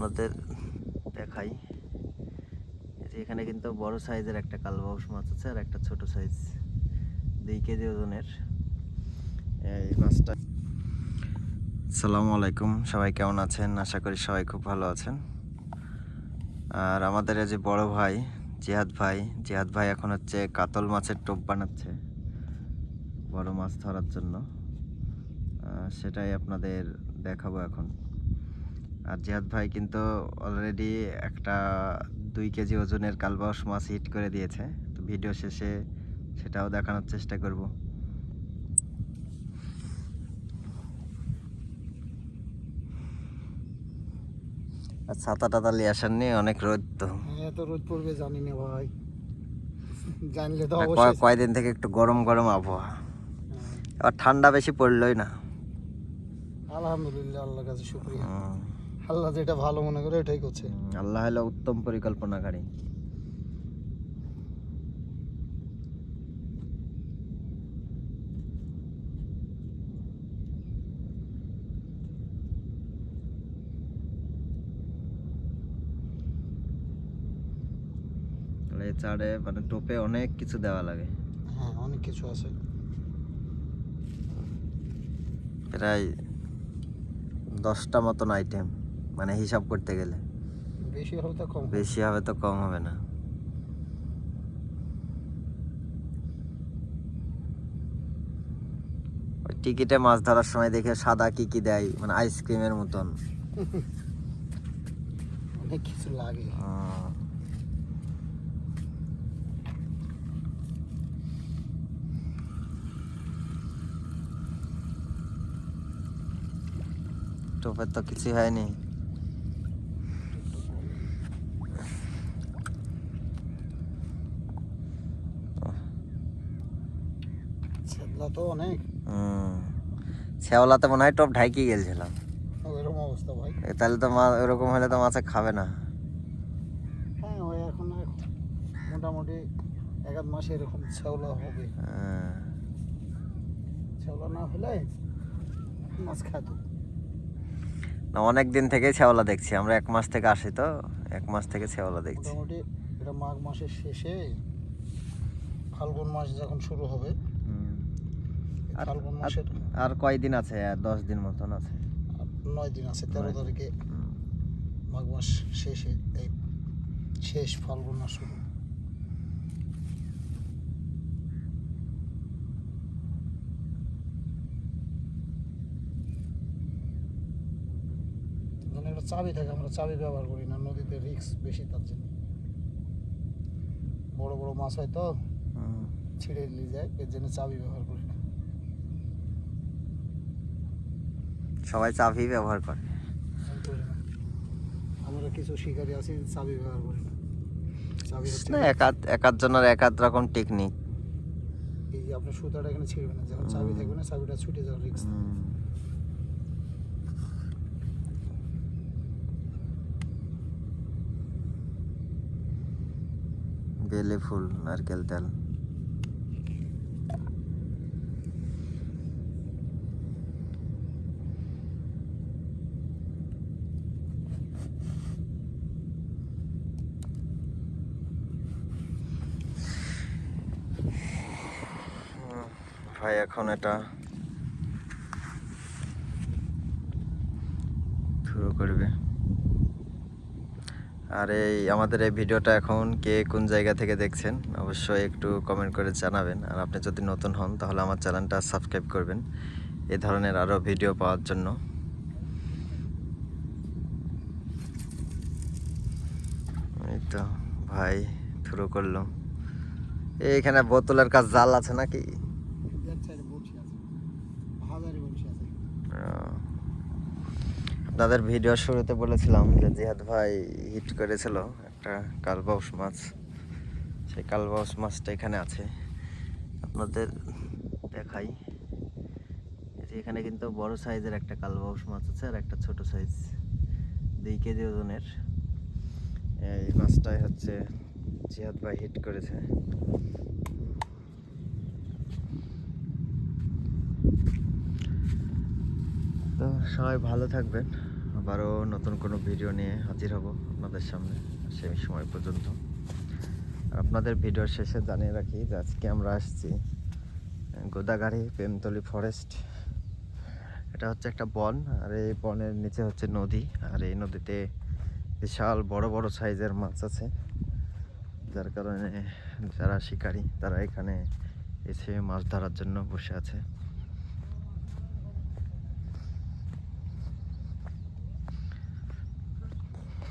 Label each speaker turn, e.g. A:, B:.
A: আপনাদের দেখাই এখানে কিন্তু বড় সাইজের একটা কালবাউস মাছ আছে আর একটা ছোট সাইজ 2 কেজি ওজনের এই মাছটা। আসসালামু আলাইকুম, সবাই কেমন আছেন? আশা করি সবাই খুব ভালো আছেন। আর আমাদের এই যে বড় ভাই জিহাদ ভাই এখন হচ্ছে কাতল মাছের টোপ বানাচ্ছে বড় মাছ ধরার জন্য। সেটাই আপনাদের দেখাবো এখন। আর জিহাদ ভাই কিন্তু অলরেডি একটা 2 কেজি ওজনের কালবাউস মাছ হিট করে দিয়েছে। তো ভিডিও শেষে সেটাও দেখানোর চেষ্টা করব। আর ছাতা টাতা নিয়ে আসেননি, অনেক রোদ তো।
B: এত রোদ পড়বে জানি না ভাই, জানলে তো অবশ্যই।
A: কয়দিন থেকে একটু গরম গরম আবহাওয়া, আর ঠান্ডা বেশি পড়লই না।
B: আলহামদুলিল্লাহ, আল্লাহর কাছে শুকরিয়া। আল্লাহ যেটা ভালো মনে করে ওটাই করছে।
A: আল্লাহ হলো উত্তম পরিকল্পনাকারী। এই চারে মানে টোপে অনেক কিছু দেওয়া লাগে।
B: হ্যাঁ, অনেক কিছু আছে।
A: প্রায় 10টা মতন আইটেম, মানে হিসাব করতে গেলে।
B: বেশি হবে তো কম,
A: বেশি হবে তো কম হবে না। ওই টিকিটে মাছ ধরার সময় দেখে সাদা কি কি দেয়, মানে আইসক্রিমের মতন
B: অনেক কিছু লাগে।
A: টোপের তো কিছুই হয়নি।
B: ছেদলা তো অনেক।
A: শেওলাতে মনে হয় টোপ ঢাইকি গেছিলাম।
B: ওইরকম অবস্থা ভাই।
A: তাহলে তো মাছ ওরকম হলে তো মাছে খাবে না।
B: হ্যাঁ, ওই এখন মোটামুটি 1 মাসে এরকম ছেওলা হবে। ছেওলা না হলে মাছ খাতো
A: না, অনেক দিন থেকে শেওলা দেখছি আমরা, 1 মাস থেকে আসি তো 1 মাস থেকে শেওলা দেখছি।
B: মোটামুটি এটা মাঘ মাসের শেষে ফাল্গুন মাস যখন শুরু হবে। ফাল্গুন মাসের
A: আর কয়দিন আছে? 10 দিন মতন আছে।
B: 9 দিন আছে। 13 তারিখে মাঘ মাস শেষে, এই শেষ ফাল্গুন মাস শুরু। একটা চাবি থাকে, আমরা চাবি ব্যবহার করি না, নদীতে রিস্ক বেশি, তার জন্য। বড় বড় মাছ হয় তো ছিঁড়ে নিয়ে যায়, এর জন্য চাবি ব্যবহার করি না।
A: সবাই চাবি ব্যবহার করে,
B: আমি করি না। আমরা কিছু শিকারী আছি, চাবি ব্যবহার করি না। চাবি হচ্ছে
A: না, এক জনের এক রকম টেকনিক।
B: এই যে আপনার সুতাটা এখানে ছিঁড়বে না, যখন চাবি থাকবে না চাবিটা ছুটে যাওয়ার রিস্ক।
A: বেলে ফুল, নারকেল তেল। ভাই এখন এটা শুরু করবে। আর আমাদের এই ভিডিওটা এখন কে কোন জায়গা থেকে দেখছেন অবশ্যই একটু কমেন্ট করে জানাবেন। আর আপনি যদি নতুন হন তাহলে আমার চ্যানেলটা সাবস্ক্রাইব করবেন এই ধরনের আরও ভিডিও পাওয়ার জন্য। এই তো ভাই শুরু করলো। এইখানে বোতলের কাজ জাল আছে নাকি? আপনাদের ভিডিও শুরুতে বলেছিলাম যে জিহাদ ভাই হিট করেছিল একটা কালবাউস মাছ। সেই কালবাউস মাছটা এখানে আছে, আপনাদের দেখাই। এখানে কিন্তু বড় সাইজের একটা কালবাউস মাছ আছে আর একটা ছোট সাইজ 2 কেজি ওজনের। এই মাছটাই হচ্ছে জিহাদ ভাই হিট করেছে। তো সবাই ভালো থাকবেন। আবারও নতুন কোনো ভিডিও নিয়ে হাজির হব আপনাদের সামনে সেই সময় পর্যন্ত। আর আপনাদের ভিডিওর শেষে জানিয়ে রাখি যে আজকে আমরা আসছি গোদাগাড়ি প্রেমতলী ফরেস্ট। এটা হচ্ছে একটা বন, আর এই বনের নিচে হচ্ছে নদী, আর এই নদীতে বিশাল বড় বড় সাইজের মাছ আছে, যার কারণে যারা শিকারী তারা এখানে এসে মাছ ধরার জন্য বসে আছে।